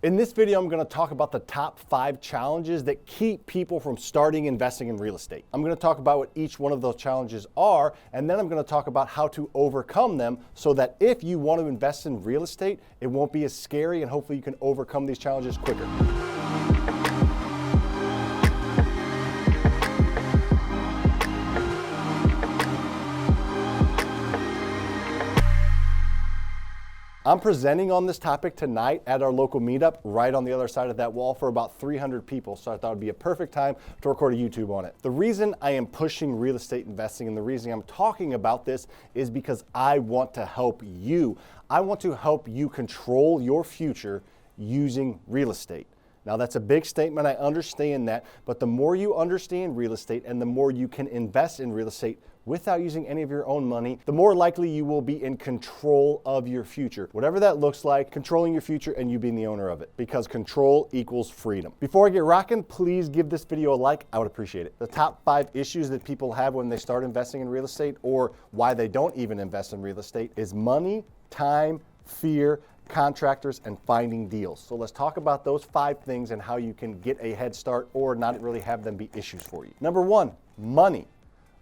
In this video, I'm going to talk about the top 5 challenges that keep people from starting investing in real estate. I'm going to talk about what each one of those challenges are, and then I'm going to talk about how to overcome them so that if you want to invest in real estate, it won't be as scary and hopefully you can overcome these challenges quicker. I'm presenting on this topic tonight at our local meetup right on the other side of that wall for about 300 people, so I thought it'd be a perfect time to record a YouTube on it. The reason I am pushing real estate investing and the reason I'm talking about this is because I want to help you. I want to help you control your future using real estate. Now that's a big statement, I understand that, but the more you understand real estate and the more you can invest in real estate without using any of your own money, the more likely you will be in control of your future. Whatever that looks like, controlling your future and you being the owner of it, because control equals freedom. Before I get rocking, please give this video a like, I would appreciate it. The top 5 issues that people have when they start investing in real estate or why they don't even invest in real estate is money, time, fear, contractors, and finding deals. So let's talk about those 5 things and how you can get a head start or not really have them be issues for you. Number 1, money.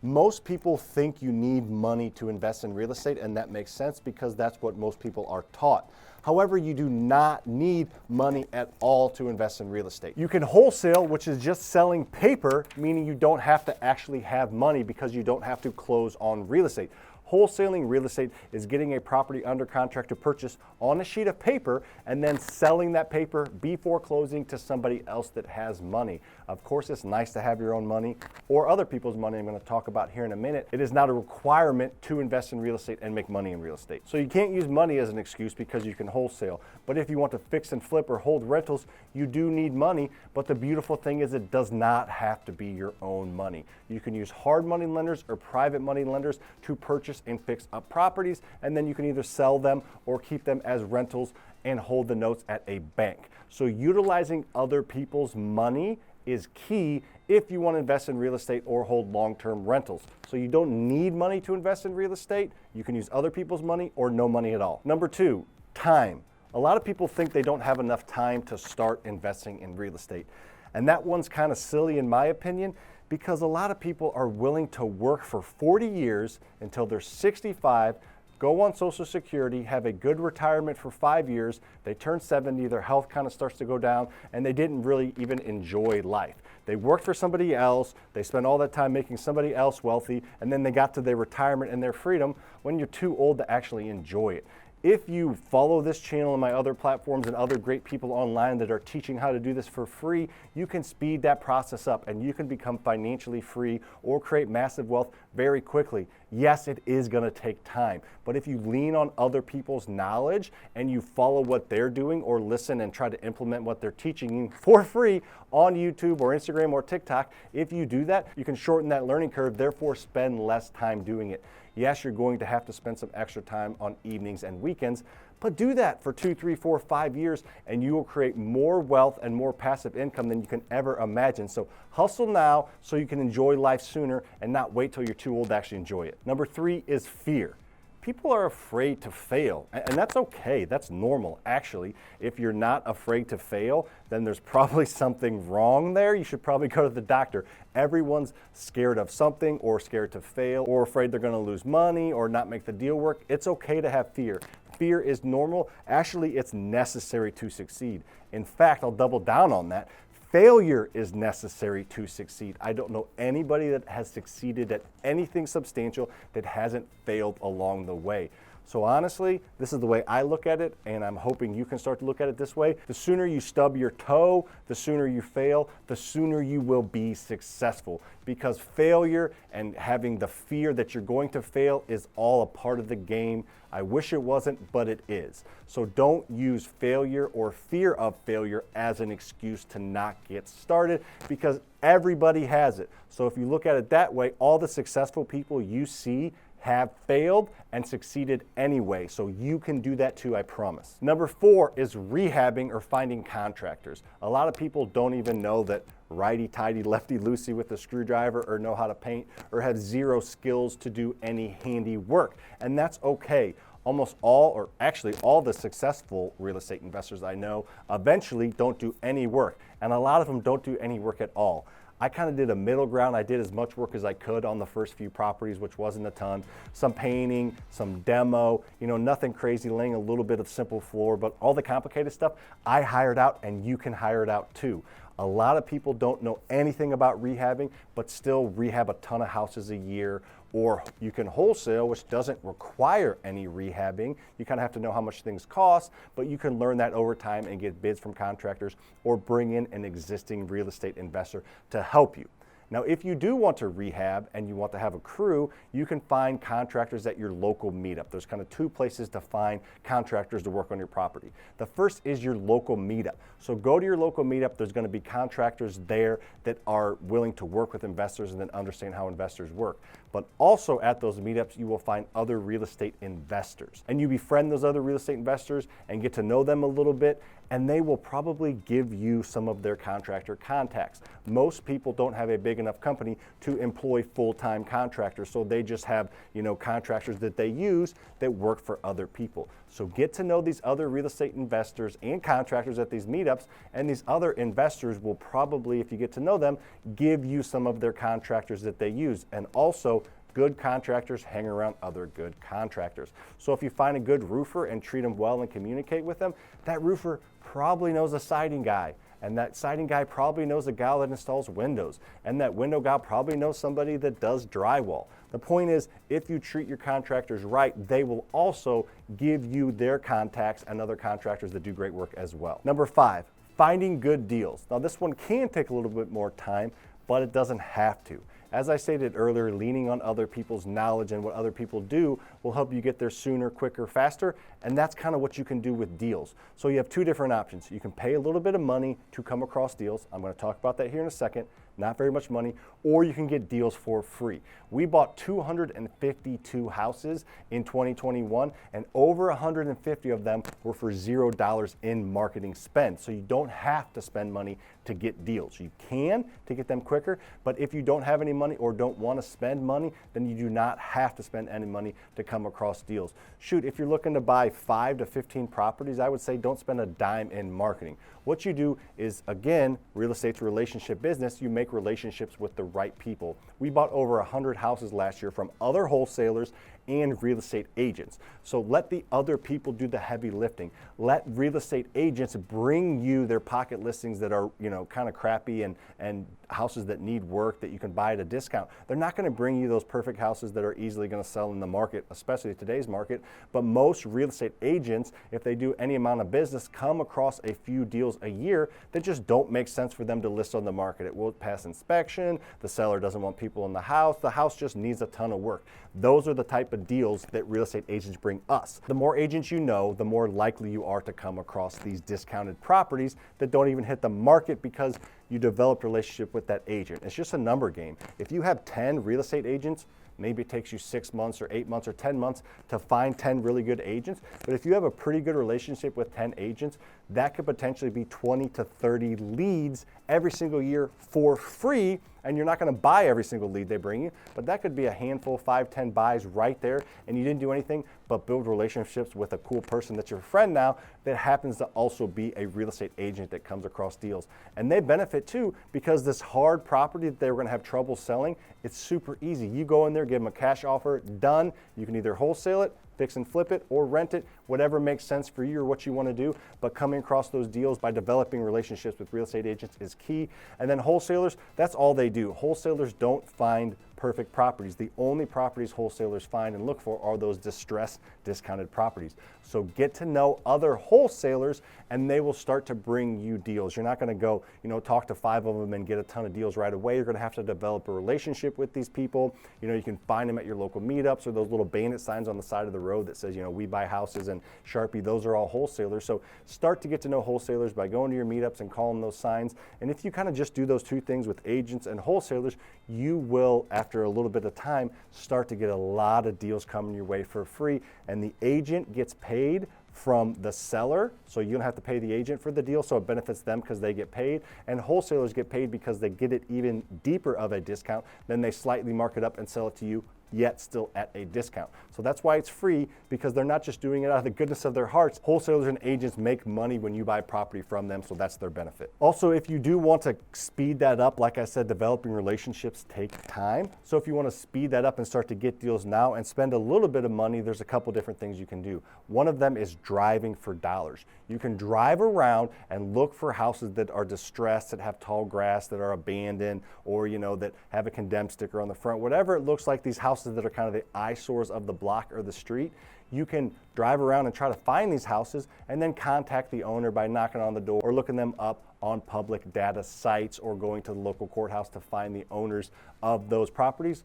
Most people think you need money to invest in real estate, and that makes sense because that's what most people are taught. However, you do not need money at all to invest in real estate. You can wholesale, which is just selling paper, meaning you don't have to actually have money because you don't have to close on real estate. Wholesaling real estate is getting a property under contract to purchase on a sheet of paper and then selling that paper before closing to somebody else that has money. Of course, it's nice to have your own money or other people's money I'm going to talk about here in a minute. It is not a requirement to invest in real estate and make money in real estate. So you can't use money as an excuse because you can wholesale. But if you want to fix and flip or hold rentals, you do need money. But the beautiful thing is it does not have to be your own money. You can use hard money lenders or private money lenders to purchase and fix up properties, and then you can either sell them or keep them as rentals and hold the notes at a bank. So utilizing other people's money is key if you want to invest in real estate or hold long-term rentals. So you don't need money to invest in real estate. You can use other people's money or no money at all. Number 2, time. A lot of people think they don't have enough time to start investing in real estate. And that one's kind of silly in my opinion, because a lot of people are willing to work for 40 years until they're 65, go on Social Security, have a good retirement for 5 years, they turn 70, their health kind of starts to go down, and they didn't really even enjoy life. They worked for somebody else, they spent all that time making somebody else wealthy, and then they got to their retirement and their freedom when you're too old to actually enjoy it. If you follow this channel and my other platforms and other great people online that are teaching how to do this for free, you can speed that process up and you can become financially free or create massive wealth very quickly. Yes, it is going to take time, but if you lean on other people's knowledge and you follow what they're doing or listen and try to implement what they're teaching you for free on YouTube or Instagram or TikTok, if you do that, you can shorten that learning curve, therefore spend less time doing it. Yes, you're going to have to spend some extra time on evenings and weekends, but do that for 2, 3, 4, 5 years and you will create more wealth and more passive income than you can ever imagine. So hustle now so you can enjoy life sooner and not wait till you're too old to actually enjoy it. Number 3 is fear. People are afraid to fail, and that's okay. That's normal, actually. If you're not afraid to fail, then there's probably something wrong there. You should probably go to the doctor. Everyone's scared of something or scared to fail or afraid they're going to lose money or not make the deal work. It's okay to have fear. Fear is normal. Actually, it's necessary to succeed. In fact, I'll double down on that. Failure is necessary to succeed. I don't know anybody that has succeeded at anything substantial that hasn't failed along the way. So honestly, this is the way I look at it, and I'm hoping you can start to look at it this way. The sooner you stub your toe, the sooner you fail, the sooner you will be successful. Because failure and having the fear that you're going to fail is all a part of the game. I wish it wasn't, but it is. So don't use failure or fear of failure as an excuse to not get started, because everybody has it. So if you look at it that way, all the successful people you see have failed and succeeded anyway. So you can do that too, I promise. Number 4 is rehabbing or finding contractors. A lot of people don't even know that righty-tighty, lefty-loosey with a screwdriver or know how to paint or have zero skills to do any handy work. And that's okay. almost all, or actually all the successful real estate investors I know eventually don't do any work. And a lot of them don't do any work at all. I kind of did a middle ground. I did as much work as I could on the first few properties, which wasn't a ton. Some painting, some demo, nothing crazy, laying a little bit of simple floor, but all the complicated stuff I hired out, and you can hire it out too. A lot of people don't know anything about rehabbing, but still rehab a ton of houses a year. Or you can wholesale, which doesn't require any rehabbing. You kind of have to know how much things cost, but you can learn that over time and get bids from contractors or bring in an existing real estate investor to help you. Now, if you do want to rehab and you want to have a crew, you can find contractors at your local meetup. There's kind of two places to find contractors to work on your property. The first is your local meetup. So go to your local meetup. There's going to be contractors there that are willing to work with investors and then understand how investors work. But also at those meetups, you will find other real estate investors. And you befriend those other real estate investors and get to know them a little bit, and they will probably give you some of their contractor contacts. Most people don't have a big enough company to employ full-time contractors, so they just have, contractors that they use that work for other people. So get to know these other real estate investors and contractors at these meetups, and these other investors will probably, if you get to know them, give you some of their contractors that they use. And also, good contractors hang around other good contractors. So if you find a good roofer and treat them well and communicate with them, that roofer probably knows a siding guy. And that siding guy probably knows a gal that installs windows. And that window guy probably knows somebody that does drywall. The point is, if you treat your contractors right, they will also give you their contacts and other contractors that do great work as well. Number 5, finding good deals. Now this one can take a little bit more time, but it doesn't have to. As I stated earlier, leaning on other people's knowledge and what other people do will help you get there sooner, quicker, faster, and that's kind of what you can do with deals. So you have two different options. You can pay a little bit of money to come across deals. I'm going to talk about that here in a second. Not very much money, or you can get deals for free. We bought 252 houses in 2021, and over 150 of them were for $0 in marketing spend. So you don't have to spend money to get deals. You can to get them quicker, but if you don't have any money or don't want to spend money, then you do not have to spend any money to come across deals. Shoot, if you're looking to buy 5 to 15 properties, I would say don't spend a dime in marketing. What you do is, again, real estate's a relationship business. You make relationships with the right people. We bought over 100 houses last year from other wholesalers and real estate agents. So let the other people do the heavy lifting. Let real estate agents bring you their pocket listings that are, kind of crappy and houses that need work that you can buy at a discount. They're not going to bring you those perfect houses that are easily going to sell in the market, especially today's market. But most real estate agents, if they do any amount of business, come across a few deals a year that just don't make sense for them to list on the market. It won't pass inspection. The seller doesn't want people in the house. The house just needs a ton of work. Those are the type of deals that real estate agents bring us. The more agents you know, the more likely you are to come across these discounted properties that don't even hit the market because you developed a relationship with that agent. It's just a number game. If you have 10 real estate agents, maybe it takes you 6 months or 8 months or 10 months to find 10 really good agents. But if you have a pretty good relationship with 10 agents, that could potentially be 20 to 30 leads every single year for free. And you're not going to buy every single lead they bring you, but that could be a handful, 5, 10 buys right there. And you didn't do anything but build relationships with a cool person that's your friend now that happens to also be a real estate agent that comes across deals. And they benefit too, because this hard property that they were going to have trouble selling, it's super easy. You go in there, give them a cash offer, done. You can either wholesale it, fix and flip it, or rent it, whatever makes sense for you or what you want to do. But coming across those deals by developing relationships with real estate agents is key. And then wholesalers, that's all they do. Wholesalers don't find perfect properties. The only properties wholesalers find and look for are those distressed, discounted properties. So get to know other wholesalers and they will start to bring you deals. You're not going to go, talk to 5 of them and get a ton of deals right away. You're going to have to develop a relationship with these people. You can find them at your local meetups or those little bandit signs on the side of the road that says, we buy houses, and Sharpie, those are all wholesalers. So start to get to know wholesalers by going to your meetups and calling those signs. And if you kind of just do those two things with agents and wholesalers, you will, after a little bit of time, start to get a lot of deals coming your way for free. And the agent gets paid from the seller, so you don't have to pay the agent for the deal, so it benefits them because they get paid. And wholesalers get paid because they get it even deeper of a discount. Then they slightly mark it up and sell it to you yet still at a discount. So that's why it's free, because they're not just doing it out of the goodness of their hearts. Wholesalers and agents make money when you buy property from them, so that's their benefit. Also, if you do want to speed that up, like I said, developing relationships take time. So if you want to speed that up and start to get deals now and spend a little bit of money, there's a couple different things you can do. One of them is driving for dollars. You can drive around and look for houses that are distressed, that have tall grass, that are abandoned, or that have a condemned sticker on the front. Whatever it looks like, these houses that are kind of the eyesores of the block or the street, you can drive around and try to find these houses and then contact the owner by knocking on the door or looking them up on public data sites or going to the local courthouse to find the owners of those properties.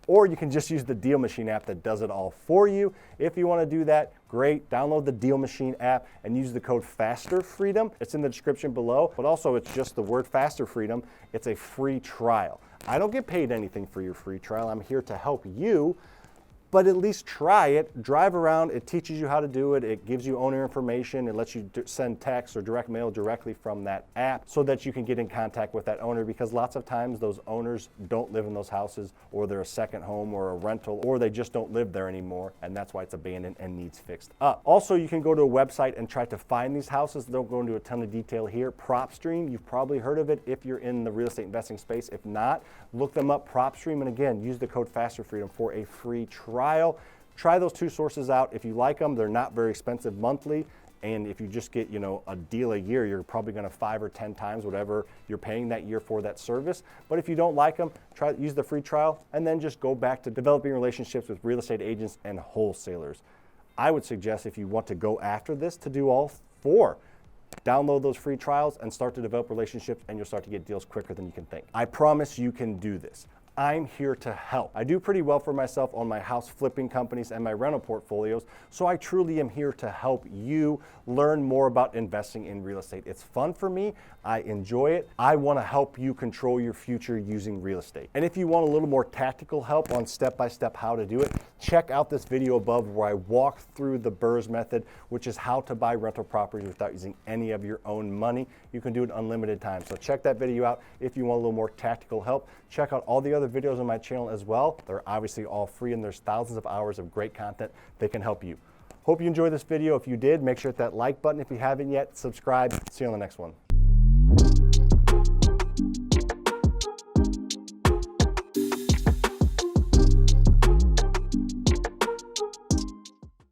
Or you can just use the Deal Machine app that does it all for you. If you want to do that, great. Download the Deal Machine app and use the code FasterFreedom. It's in the description below, but also it's just the word FasterFreedom. It's a free trial. I don't get paid anything for your free trial. I'm here to help you, but at least try it. Drive around. It teaches you how to do it. It gives you owner information. It lets you send text or direct mail directly from that app so that you can get in contact with that owner, because lots of times those owners don't live in those houses, or they're a second home or a rental, or they just don't live there anymore, and that's why it's abandoned and needs fixed up. Also, you can go to a website and try to find these houses. Don't go into a ton of detail here. PropStream, you've probably heard of it if you're in the real estate investing space. If not, look them up, PropStream, and again, use the code FasterFreedom for a free trial. Try those two sources out. If you like them, they're not very expensive monthly. And if you just get, a deal a year, you're probably going to 5 or 10 times whatever you're paying that year for that service. But if you don't like them, use the free trial and then just go back to developing relationships with real estate agents and wholesalers. I would suggest, if you want to go after this, to do all 4. Download those free trials and start to develop relationships, and you'll start to get deals quicker than you can think. I promise you can do this. I'm here to help. I do pretty well for myself on my house flipping companies and my rental portfolios, so I truly am here to help you learn more about investing in real estate. It's fun for me. I enjoy it. I want to help you control your future using real estate. And if you want a little more tactical help on step-by-step how to do it, check out this video above where I walk through the BRRRR method, which is how to buy rental properties without using any of your own money. You can do it unlimited time. So check that video out if you want a little more tactical help. Check out all the other videos on my channel as well. They're obviously all free, and there's thousands of hours of great content that can help you. Hope you enjoyed this video. If you did, make sure to hit that like button. If you haven't yet, subscribe. See you on the next one.